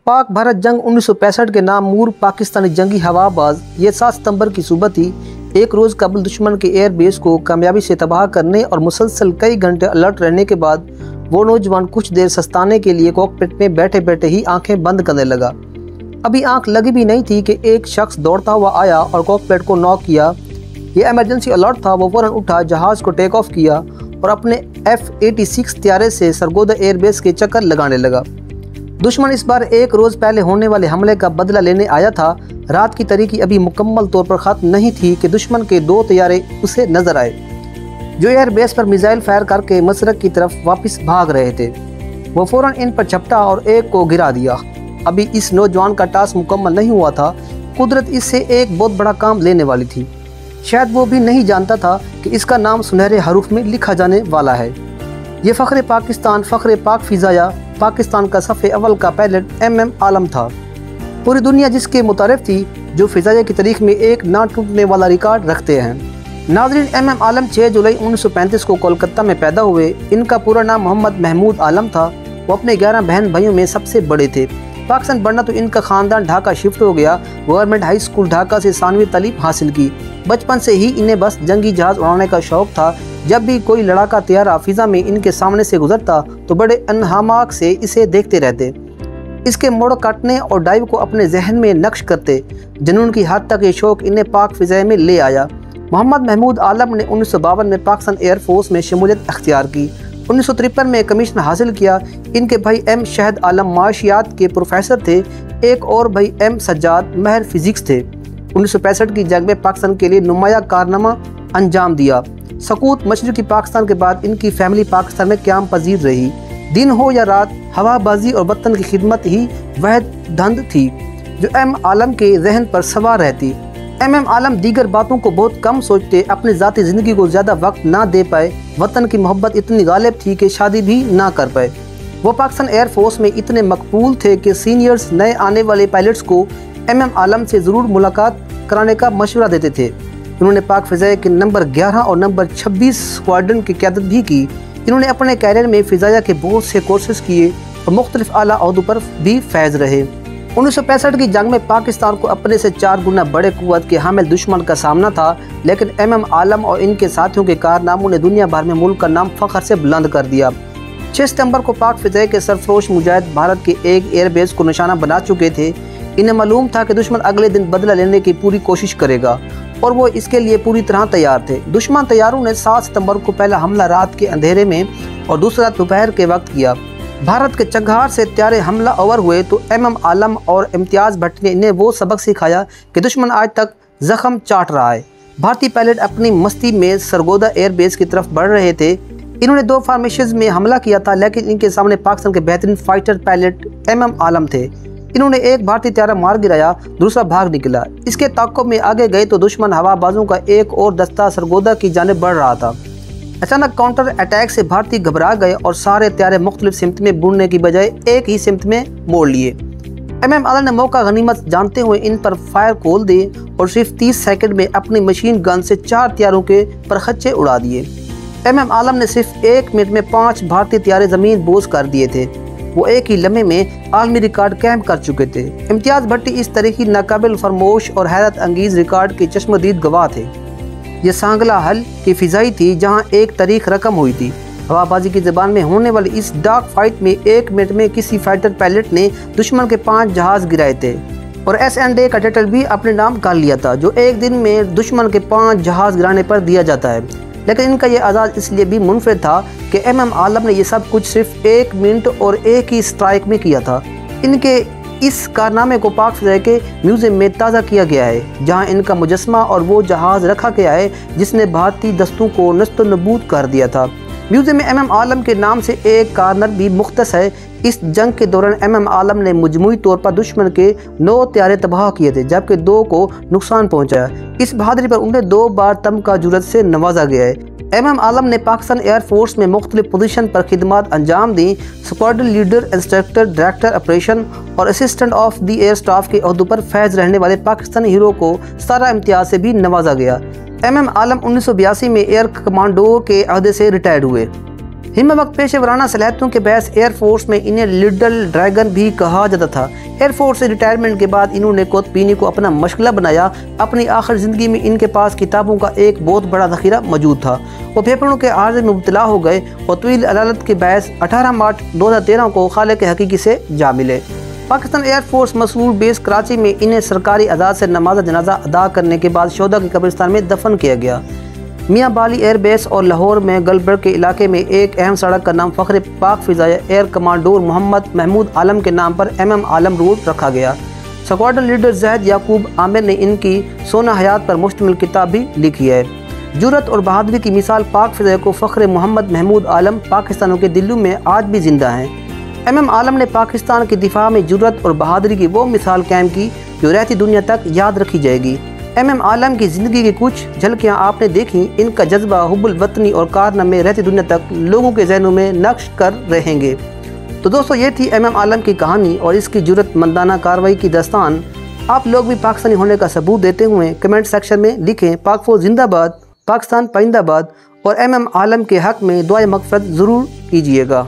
पाक भारत जंग 1965 के नामूर पाकिस्तानी जंगी हवाबाज ये 7 सितंबर की सुबह थी। एक रोज़ काबुल दुश्मन के एयरबेस को कामयाबी से तबाह करने और मुसलसल कई घंटे अलर्ट रहने के बाद वो नौजवान कुछ देर सस्ताने के लिए कॉकपिट में बैठे बैठे ही आंखें बंद करने लगा। अभी आंख लगी भी नहीं थी कि एक शख्स दौड़ता हुआ आया और कॉकपिट को नॉक किया। यह इमरजेंसी अलर्ट था। वो फौरन उठा, जहाज़ को टेक ऑफ किया और अपने F-86 त्यारे से सरगोदा एयरबेस के चक्कर लगाने लगा। दुश्मन इस बार एक रोज़ पहले होने वाले हमले का बदला लेने आया था। रात की तारीकी अभी मुकम्मल तौर पर ख़त्म नहीं थी कि दुश्मन के 2 तैयारे उसे नजर आए जो एयरबेस पर मिसाइल फायर करके मशरक़ की तरफ वापस भाग रहे थे। वो फ़ौरन इन पर झपटा और एक को गिरा दिया। अभी इस नौजवान का टास्क मुकम्मल नहीं हुआ था। कुदरत इससे एक बहुत बड़ा काम लेने वाली थी। शायद वो भी नहीं जानता था कि इसका नाम सुनहरे हरूफ में लिखा जाने वाला है। ये फ़ख्र पाकिस्तान, फ़ख्र पाक फ़िज़ाया, पाकिस्तान का सफ़े अव्वल का पायलट MM आलम था। पूरी दुनिया जिसके मुतारिफ थी, जो फ़िज़ाया की तारीख में एक ना टूटने वाला रिकॉर्ड रखते हैं। नाज़रीन, MM आलम 6 जुलाई 1935 को कोलकाता में पैदा हुए। इनका पूरा नाम मोहम्मद महमूद आलम था। वो अपने 11 बहन भाइयों में सबसे बड़े थे। पाकिस्तान बढ़ना तो इनका ख़ानदान ढाका शिफ्ट हो गया। गवर्नमेंट हाई स्कूल ढाका से 9वीं तालीम हासिल की। बचपन से ही इन्हें बस जंगी जहाज़ उड़ाने का शौक़ था। जब भी कोई लड़ाका तैयारा फ़िज़ा में इनके सामने से गुजरता तो बड़े अनहमाक से इसे देखते रहते। इसके मोड़ काटने और डाइव को अपने जहन में नक्श करते। जुनून की हद तक ये शौक़ इन्हें पाक फ़िज़ा में ले आया। मोहम्मद महमूद आलम ने 1952 में पाकिस्तान एयरफोर्स में शमूलियत अख्तियार की। 1953 में कमीशन हासिल किया। इनके भाई M शहद आलम माशियात के प्रोफेसर थे। एक और भाई M सज्जाद महर फिजिक्स थे। 1965 की जंग में पाकिस्तान के लिए नुमाया कारनामा अंजाम दिया। सकूत मशरक़ी पाकिस्तान के बाद इनकी फैमिली पाकिस्तान में क़याम पजीर रही। दिन हो या रात, हवाबाजी और वतन की खिदमत ही वह धंध थी जो M आलम के जहन पर सवार रहती। MM आलम दीगर बातों को बहुत कम सोचते, अपनी ज़ाती ज़िंदगी को ज़्यादा वक्त ना दे पाए। वतन की मोहब्बत इतनी गालिब थी कि शादी भी ना कर पाए। वो पाकिस्तान एयरफोर्स में इतने मकबूल थे कि सीनियर्स नए आने वाले पायलट्स को MM आलम से ज़रूर मुलाकात कराने का मशवरा देते थे। इन्होंने पाक फ़िज़ाया के नंबर 11 और नंबर 26 स्क्वाड्रन की क़यादत भी की। इन्होंने अपने कैरियर में फ़िज़ाया के बहुत से कोर्सेज किए और मुख्तलिफ आला ओहदों पर भी फैज़ रहे। 1965 की जंग में पाकिस्तान को अपने से 4 गुना बड़े कुव्वत के हामिल दुश्मन का सामना था, लेकिन MM आलम और इनके साथियों के कारनामों ने दुनिया भर में मुल्क का नाम फ़ख्र से बुलंद कर दिया। 6 सितंबर को पाक फ़िज़ाया के सरफरोश मुजाहिद भारत के एक एयरबेस को निशाना बना चुके थे। इन्हें मालूम था कि दुश्मन अगले दिन बदला लेने की पूरी कोशिश करेगा और वो इसके लिए पूरी तरह तैयार थे। दुश्मन तैयारों ने 7 सितंबर को पहला हमला रात के अंधेरे में और दूसरा दोपहर के वक्त किया। भारत के चंगार से त्यारे हमला ओवर हुए तो MM आलम और इम्तियाज़ भट्ट ने इन्हें वो सबक सिखाया कि दुश्मन आज तक जख्म चाट रहा है। भारतीय पायलट अपनी मस्ती में सरगोदा एयरबेस की तरफ बढ़ रहे थे। इन्होंने 2 फॉर्मेशंस में हमला किया था, लेकिन इनके सामने पाकिस्तान के बेहतरीन फाइटर पायलट MM आलम थे। इन्होंने एक भारतीय त्यारा मार गिराया, दूसरा भाग निकला। इसके ताक़ुब में आगे गए तो दुश्मन हवाबाजों का एक और दस्ता सरगोदा की जानिब बढ़ रहा था। अचानक काउंटर अटैक से भारतीय घबरा गए और सारे त्यारे मुख्तलिफ सिमत में बुनने की बजाय एक ही सिमत में मोड़ लिए। MM आलम ने मौका गनीमत जानते हुए इन पर फायर खोल दिए और सिर्फ 30 सेकंड में अपनी मशीन गन से 4 त्यारों के परखच्चे उड़ा दिए। MM आलम ने सिर्फ 1 मिनट में 5 भारतीय त्यारे ज़मीन बोझ कर दिए थे। वो एक ही लम्हे में आलमी रिकॉर्ड कायम कर चुके थे। इम्तियाज़ भट्टी इस तरह की नाकाबिल फरमोश और हैरत अंगीज़ रिकॉर्ड के चश्मदीद गवाह थे। ये सांगला हल की फ़िज़ाई थी जहाँ एक तारीख रकम हुई थी। हवाबाजी की ज़बान में होने वाली इस डार्क फाइट में 1 मिनट में किसी फाइटर पायलट ने दुश्मन के 5 जहाज़ गिराए थे और S&A का टाइटल भी अपने नाम कर लिया था, जो एक दिन में दुश्मन के 5 जहाज़ गिराने पर दिया जाता है। लेकिन इनका ये आज़ाद इसलिए भी मुनफरिद था कि MM आलम ने यह सब कुछ सिर्फ 1 मिनट और एक ही स्ट्राइक में किया था। इनके इस कारनामे को पाक फ़िज़ाया के म्यूज़ियम में ताज़ा किया गया है, जहां इनका मुजस्मा और वो जहाज़ रखा गया है जिसने भारतीय दस्तों को नस्त नबूद कर दिया था। म्यूज़ियम में MM आलम के नाम से एक कार्नर भी मुख्तस है। इस जंग के दौरान MM आलम ने मजमूई तौर पर दुश्मन के 9 त्यारे तबाह किए थे, जबकि 2 को नुकसान पहुंचाया। इस बहादुरी पर उन्हें 2 बार तमगा जुरत से नवाजा गया है। MM आलम ने पाकिस्तान एयरफोर्स में मुख्तलिफ पोजीशन पर खिदमत अंजाम दी। Squadron leader, instructor, director operation और assistant of the air staff के ओहदों पर फैज़ रहने वाले पाकिस्तानी हीरो को 17 इम्तियाज़ से भी नवाजा गया। MM आलम 1982 में एयर कमांडो के अहदे से रिटायर्ड हुए। हिम्मत वक्त पेशे वराना सलाहियतों के बहस एयरफोर्स में इन्हें लिटिल ड्रैगन भी कहा जाता था। एयरफोर्स से रिटायरमेंट के बाद इन्होंने कोतपीनी को अपना मशगला बनाया। अपनी आखिर ज़िंदगी में इनके पास किताबों का एक बहुत बड़ा ज़ख़ीरा मौजूद था। वो फेफड़ों के आर्ज़े में मुब्तला हो गए और तवील अदालत के बहस 18 मार्च 2013 को खालिक हकीकी से जा मिले। पाकिस्तान एयरफोर्स मसूल बेस कराची में इन्हें सरकारी अज़ाद से नमाज जनाजा अदा करने के बाद शोहदा के कब्रिस्तान में दफन किया गया। मियाँ बाली एयरबेस और लाहौर में गलबर्ग के इलाके में एक अहम सड़क का नाम फ़ख्र पाक फ़िज़ाया एयर कमांडोर मोहम्मद महमूद आलम के नाम पर MM आलम रोड रखा गया। स्क्वाड्रन लीडर ज़ैद याकूब आमिर ने इनकी सोना हयात पर मुश्तमिल किताब भी लिखी है। जुर्रत और बहादुरी की मिसाल पाक फ़िज़ाया को फ़ख्र मोहम्मद महमूद आलम पाकिस्तानों के दिलों में आज भी ज़िंदा हैं। MM आलम ने पाकिस्तान के दिफा में जुर्रत और बहादुरी की वो मिसाल कायम की जो रहती दुनिया तक याद रखी जाएगी। MM आलम की ज़िंदगी की कुछ झलकियाँ आपने देखी। इनका जज्बा हुब्बुल वतनी और कारनामे रहती दुनिया तक लोगों के जहनों में नक्श कर रहेंगे। तो दोस्तों, ये थी MM आलम की कहानी और इसकी जुर्रतमंदाना कार्रवाई की दास्तान। आप लोग भी पाकिस्तानी होने का सबूत देते हुए कमेंट सेक्शन में लिखें पाक फौज जिंदाबाद, पाकिस्तान पाइंदाबाद और MM आलम के हक़ में दुआए मग़फ़िरत ज़रूर कीजिएगा।